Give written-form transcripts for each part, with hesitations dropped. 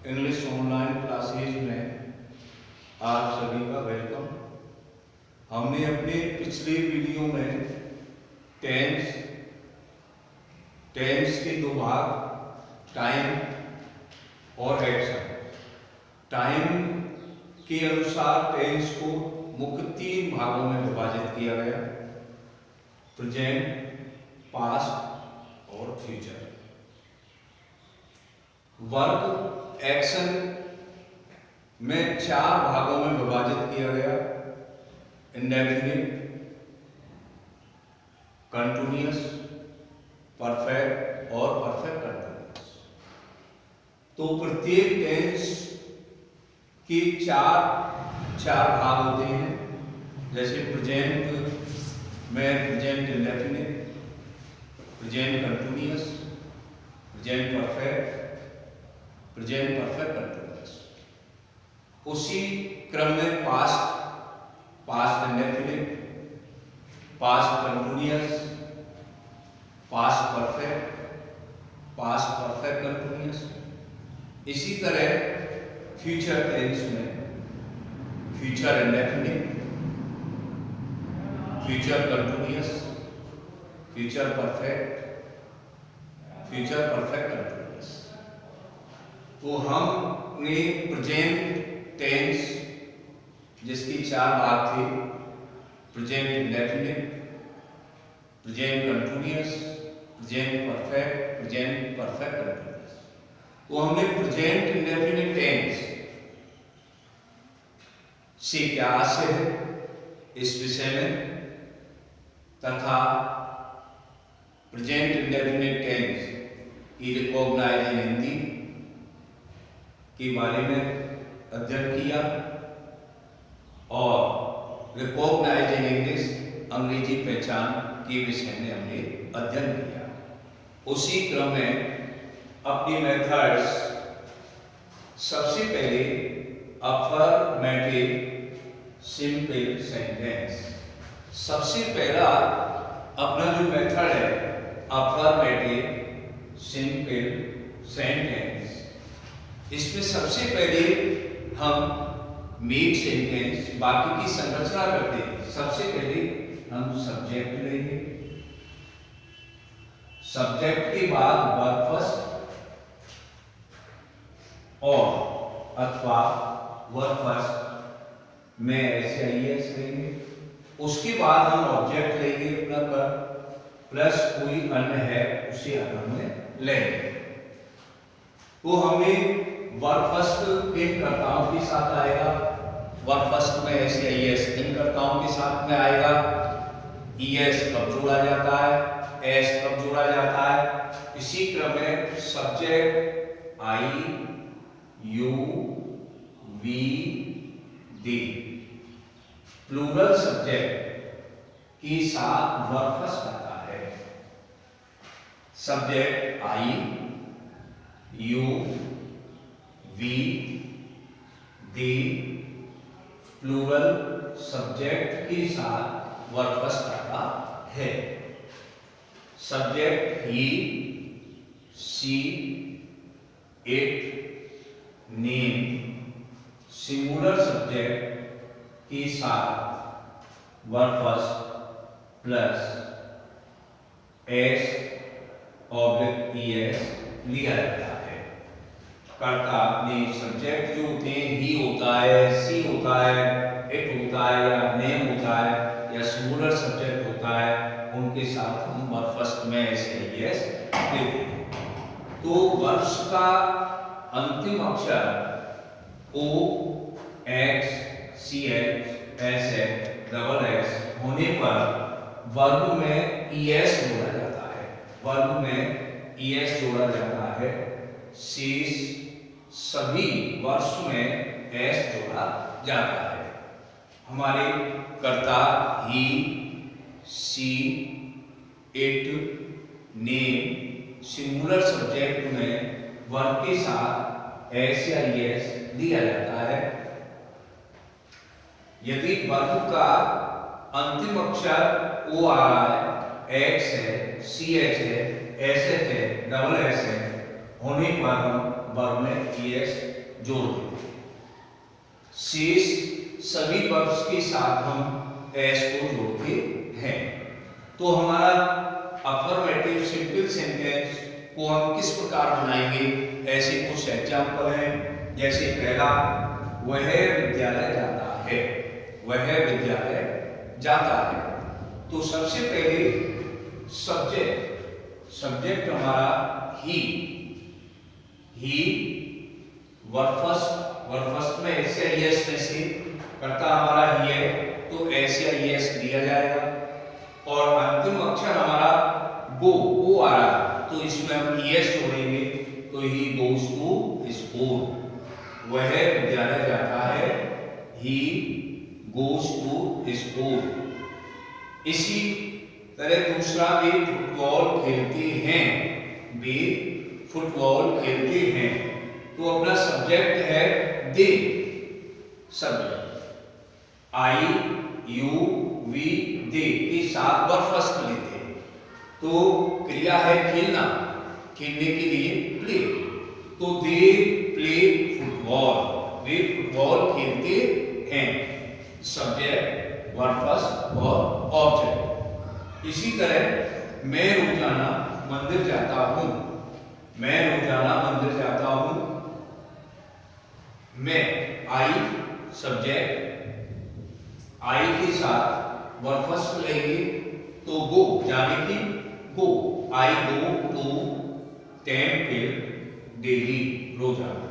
English online classes में आप सभी का वेलकम। हमने अपने पिछले वीडियो में टेंस के दो भाग, टाइम और एक्शन। टाइम के अनुसार टेंस को मुख्य तीन भागों में विभाजित किया गया: प्रेजेंट, पास्ट और फ्यूचर। वर्क एक्शन में चार भागों में विभाजित किया गया: इंडेफिनिट, कंटिन्यूअस, परफेक्ट और परफेक्ट कंटिन्यूअस। तो प्रत्येक टेंस के चार भाग होते हैं। जैसे प्रेजेंट में present indefinite, present continuous, present perfect, present perfect continuous. उसी क्रम में past indefinite, past continuous, past perfect, past perfect continuous. इसी तरह फ्यूचर टेंस में future indefinite, future continuous, future perfect, future perfect continuous. तो हमने प्रेजेंट टेंस जिसकी चार भाग थे: present indefinite, present continuous, present perfect, present perfect continuous. तो हमने प्रेजेंट इंडेफिनिट टेंस से क्या आशय है इस विषय में, तथा प्रेजेंट इंडेफिनिट टेंस की रिकॉग्नाइज इन हिंदी के बारे में अध्ययन किया और रिकॉग्नाइज इन इंग्लिश अंग्रेजी पहचान के विषय में हमने अध्ययन किया। उसी क्रम में अपनी मेथड्स, सबसे पहले अफर्मेटिव सिंपल सेंटेंस। सबसे पहला अपना जो मेथड है अफर्मेटिव सिंपल सेंटेंस, इसमें सबसे पहले हम मेक सेंटेंस, बाकी की संरचना करते हैं। सबसे पहले हम सब्जेक्ट लेंगे, सब्जेक्ट के बाद वर्ब फर्स्ट और अथवा वर्ब फर्स्ट में ऐसे आईएस लेंगे। उसके बाद हम ऑब्जेक्ट लेंगे अपना पर, प्लस कोई अन्य है उसे हम में लेंगे। तो हमें वर्ब फर्स्ट किन कर्ताओं के साथ आएगा? वर्ब फर्स्ट में ऐसे आईएस किन कर्ताओं के साथ में आएगा? ईएस कब जोड़ा जाता है, एस कब जोड़ा जाता है। इसी क्रम में subject I, you, we, they, plural subject के साथ वर्ब फर्स्ट आता है। Subject I, you, we, they, plural subject के साथ वर्ब फर्स्ट आता है। Subject he, she, it, name, singular subject के साथ verb first plus s oblique es लिया जाता है। कर्ता अपने सब्जेक्ट जो होते हैं, ही होता है, सी होता है, इट होता है या नेम होता है या सिंगुलर सब्जेक्ट होता है, उनके साथ हम वर्ब फर्स्ट में ऐसे ईएस देते हैं। तो वर्ब्स का अंतिम अक्षर O, X, C H, S H, double X होने पर वर्ब में ईएस जोड़ा जाता है। वर्ब में ईएस जोड़ा जाता है। शेष सभी वर्ब्स में एस जोड़ा जाता है। हमारे कर्ता he, she, it, name, singular subject में वर्ब के साथ एस या ईएस दिया जाता है। यदि वर्ब का अंतिम अक्षर ओ आ रहा है, एक्स है, सी एच है, एस एच है, डबल एस है, होने पर हम वर्ब में ईएस जोड़ देते हैं। शेष सभी वर्ब्स के साथ हम एस को जोड़ते हैं। तो हमारा अफर्मेटिव सिंपल सेंटेंस को हम किस प्रकार बनाएंगे, ऐसे कुछ एग्जाम्पल हैं। जैसे पहला, वह विद्यालय जाता है, वह विद्यालय जाता है। तो सबसे पहले सब्जेक्ट हमारा ही वर्ब फर्स्ट में एस या ईएस में से कर्ता हमारा ही है, तो एस या ईएस दिया जाएगा। और अंतिम अक्षर हमारा गो आ रहा है, तो इसमें हम ईएस जोड़ेंगे, तो ही गोज टू स्कूल। वह विद्यालय जाता है, ही गोज टू स्कूल। इसी तरह दूसरा, वे फुटबॉल खेलते हैं, वे फुटबॉल खेलते हैं। तो अपना सब्जेक्ट है दे, सब्जेक्ट आई यू वी दे के साथ वर्ब फर्स्ट लेते हैं। तो क्रिया है खेलना, खेलने के लिए प्ले, तो they play football, way football खेलते हैं। सब्जेक्ट वर्ब फर्स्ट और ऑब्जेक्ट। इसी तरह मैं रोजाना मंदिर जाता हूं, मैं रोजाना मंदिर जाता हूं। मैं आई सब्जेक्ट, आई के साथ वर्ब फर्स्ट लेंगे, तो गो जाने की गो, आई गो टू टेम्पल डेली, रोजाना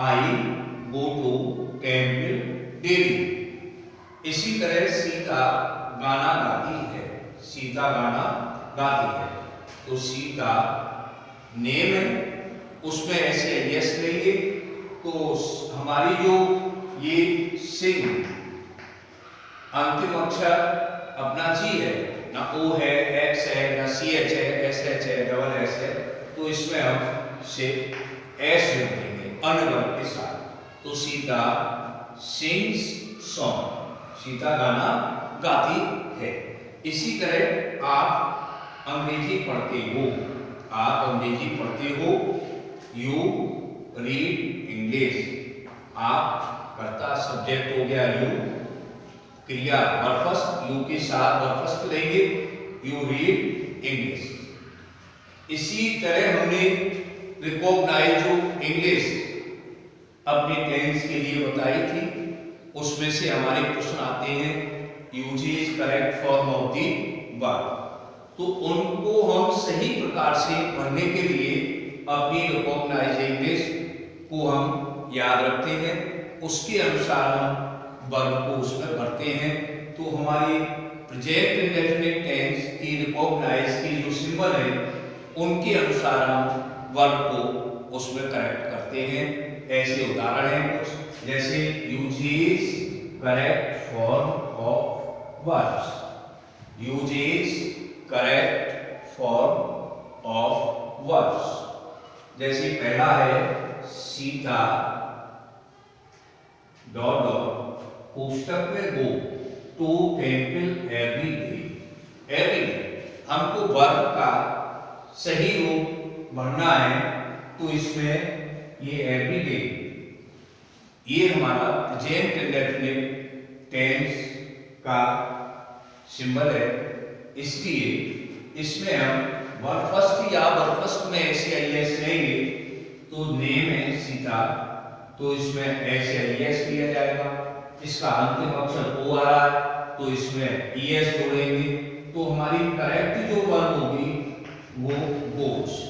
आई गो टू टेम्पल डेली। इसी तरह सीता गाना गाती है, सीता गाना गाती है। तो सीता नेम है, उसमें ऐसे यस लेंगे, तो हमारी जो ये सिंह अंतिम अक्षर अपना जी है, ना ओ है, एक्स है, ना सी एच है, एस एच है, डबल एस है, तो इसमें हम से एस जोड़ देंगे अन्य वर्ब के साथ। तो सीता सिंग्स सॉन्ग, सीता गाना गाती है। इसी तरह आप अंग्रेजी पढ़ते हो, आप अंग्रेजी पढ़ते हो, यू रीड इंग्लिश। आप कर्ता सब्जेक्ट हो गया यू, क्रिया वर्ब फर्स्ट, यू के साथ वर्ब फर्स्ट लेंगे, यू रीड इंग्लिश। इसी तरह हमने रिकॉग्नाइज इंग्लिश अपने टेंस के लिए बताई थी, उसमें से हमारे प्रश्न आते हैं uses correct form of the verb. तो उनको हम सही प्रकार से पढ़ने के लिए अपनी रिकॉग्नाइज इंग्लिश को हम याद रखते हैं, उसके अनुसार हम वर्ब को उसमें भरते हैं। तो हमारी प्रेजेंट इंडेफिनिट टेंस की रिकॉग्नाइज की जो सिंबल है, उनके अनुसार हम वर्ब को उसमें करेक्ट करते हैं। ऐसे उदाहरण हैं कुछ, जैसे uses correct form of verbs, uses correct form of verbs. जैसे पहला है सीता डॉट डॉट पुस्तक में go to temple every day. Every day हमको वर्ब का सही रूप भरना है, तो इसमें ये एवरी डे, ये हमारा प्रेजेंट इंडेफिनिट टेंस का सिंबल है, इसलिए इसमें हम वर्ब फर्स्ट या वर्ब फर्स्ट में एस या ईएस लेंगे। तो नेम है सीता, तो इसमें एस या ईएस लिया जाएगा। इसका अंतिम अक्षर ओ आ रहा है, तो इसमें ईएस जोड़ेंगे, तो हमारी करेक्ट जो वर्ब होगी वो गोज।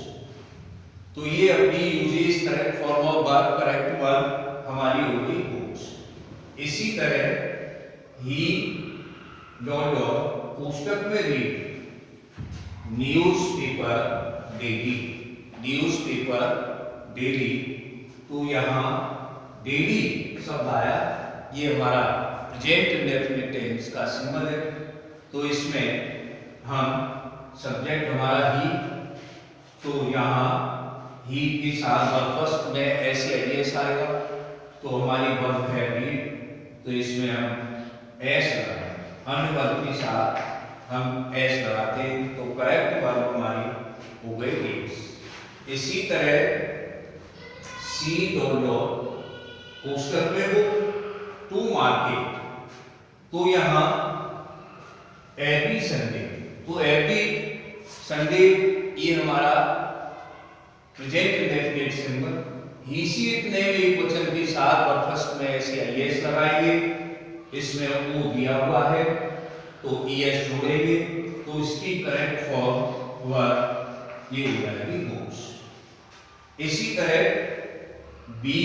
तो ये अपनी uses correct form of verb, correct verb हमारी होगी गोज। इसी तरह ही डॉट डॉट पुस्तक में read newspaper daily, newspaper daily, तो यहाँ डेली शब्द आया, ये हमारा प्रेजेंट इंडेफिनिट टेंस का सिंबल है। तो इसमें हम सब्जेक्ट हमारा ही, तो यहाँ ही के साथ वर्ब फर्स्ट में एस या ईएस आएगा, तो हमारी वर्ब है रीड, तो इसमें हम एस लगाएंगे। अन्य वर्ब के साथ हम एस लगाते हैं, तो करेक्ट वर्ब हमारी हो गई रीड्स। इसी तरह सी डॉट डॉट कोष्टक में बुक टू मार्केट, तो यहाँ एवरी संडे, तो एवरी संडे ये हमारा प्रेजेंट इंडेफिनिट सिंबल। ही सी इतने एक वचन के साथ बरफस्ट में ऐसे आईएस लगाएंगे, इसमें ओ दिया हुआ है तो ईएस जोड़ेंगे, तो इसकी करेक्ट फॉर्म वर ये हो जाएगी गोस। इसी तरह बी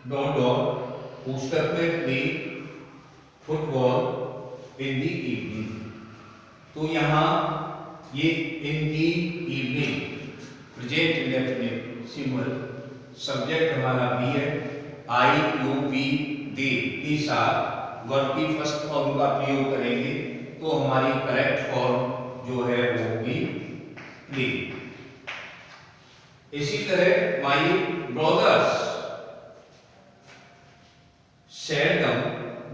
डॉट डॉट कोष्टक में play football in the evening, तो यहाँ ये in the evening present indefinite symbol, subject हमारा बी है, आई यू वी दे के साथ वर्ब की फर्स्ट फॉर्म का प्रयोग करेंगे, तो हमारी करेक्ट फॉर्म जो है वो होगी प्ले। इसी तरह माई ब्रदर्स सेल्डम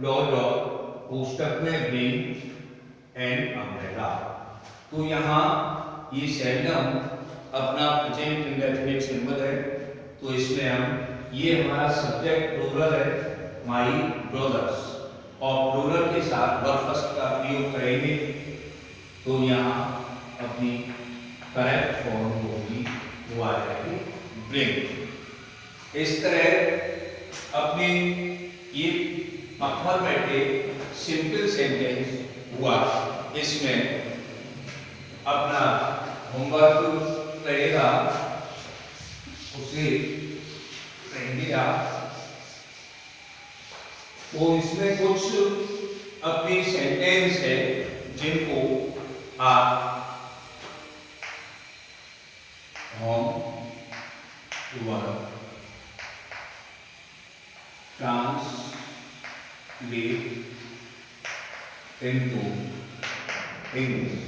डॉट डॉट कोष्टक में ब्रिंग एन अम्ब्रेला, तो यहाँ ये सेल्डम अपना प्रेजेंट इंडेफिनिट सिंबल है, तो इसमें हम ये हमारा सब्जेक्ट प्लूरल है माई ब्रदर्स, और प्लूरल के साथ वर्ब फर्स्ट का प्रयोग करेंगे, तो यहाँ अपनी करेक्ट फॉर्म होगी वो आ जाएगी ब्रिंग। इस तरह अपने ये अफर्मेटिव सिंपल सेंटेंस हुआ, इसमें अपना होमवर्क रहेगा, उसे कहेंगे आप, तो इसमें कुछ अपनी सेंटेंस है जिनको आप homework translate into English,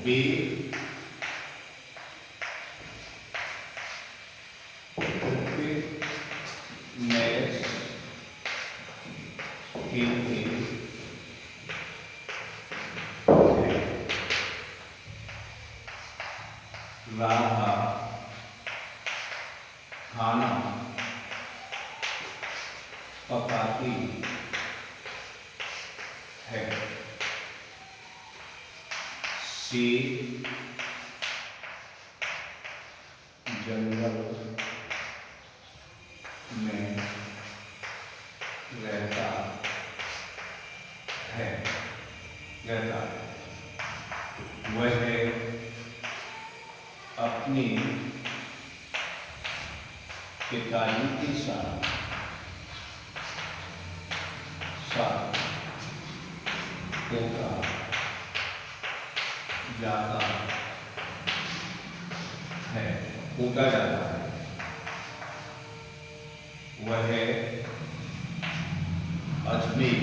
be next in Radha खाना पकाती है, सी जंगल में रहता है, वह अपनी पिताजी के साथ होगा जाता है, होगा जाता है, वह अजमेर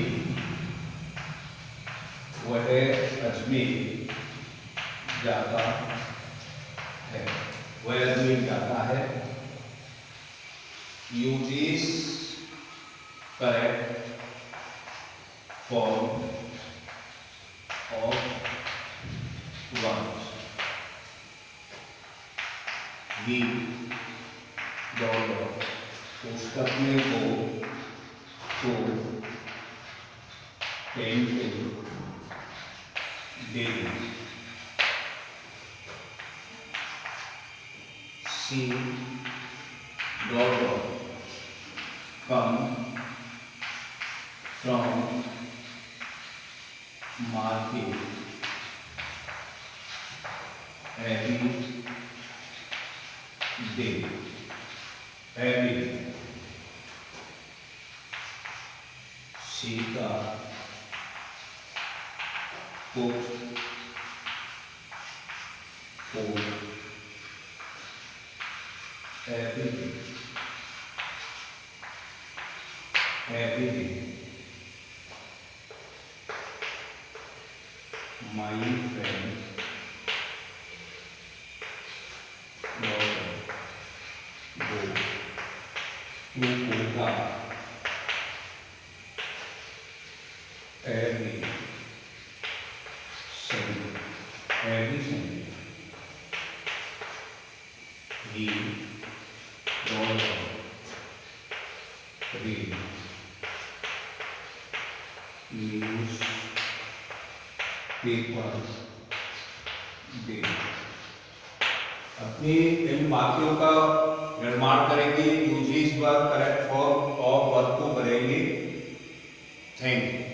जाता है, वह अजमेर जाता है। Uses correct form of verbs, he dot कोष्टक में go to painting daily, she dot come from market every day, Sita cook food every day, my friend go to Kota every Sunday, he don't read news paper day. अपनी इन वाक्यों का निर्माण करेंगे, uses पर correct form of verb को करेंगे। Thank you.